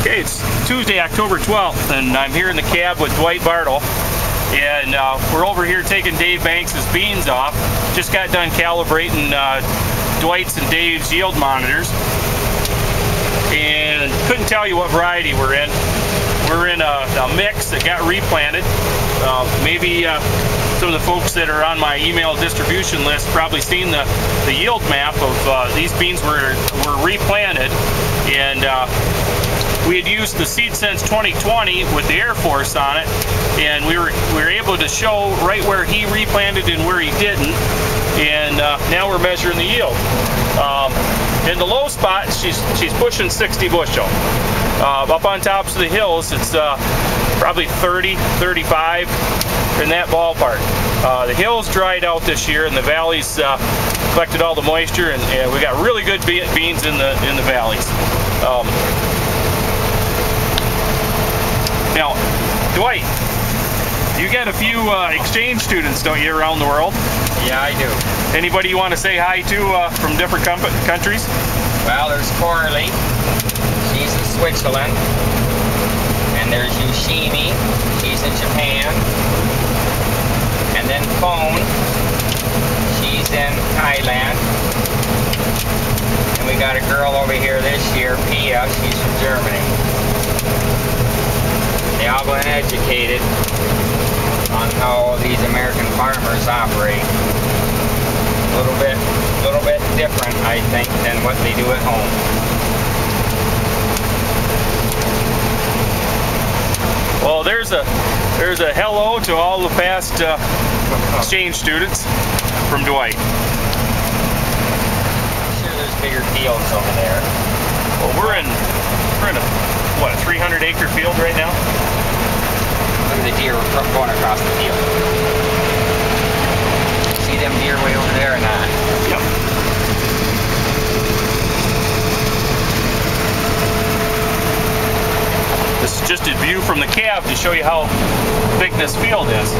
Okay, it's Tuesday, October 12th, and I'm here in the cab with Dwight Bartle. And we're over here taking Dave Banks' beans off. Just got done calibrating Dwight's and Dave's yield monitors. And couldn't tell you what variety we're in. We're in a mix that got replanted. Maybe some of the folks that are on my email distribution list probably seen the yield map of these beans were replanted. And we had used the Seed Sense 2020 with the Air Force on it, and we were able to show right where he replanted and where he didn't. And now we're measuring the yield. In the low spot, she's pushing 60 bushel. Up on tops of the hills, it's probably 30, 35 in that ballpark. The hills dried out this year, and the valleys collected all the moisture, and we got really good beans in the valleys. Now, Dwight, you got a few exchange students, don't you, around the world? Yeah, I do. Anybody you want to say hi to from different countries? Well, there's Corley. She's in Switzerland. And there's Yoshimi. She's in Japan. And then Phone. She's in Thailand. And we got a girl over here this year, Pia. She's from Germany. They all been educated on how these American farmers operate. A little bit different, I think, than what they do at home. Well, there's a hello to all the past exchange students from Dwight. I'm sure there's bigger fields over there. Well, we're in a what, a 300-acre field right now? Look at the deer going across the field. See them deer way over there or not? Yep. This is just a view from the cab to show you how big this field is.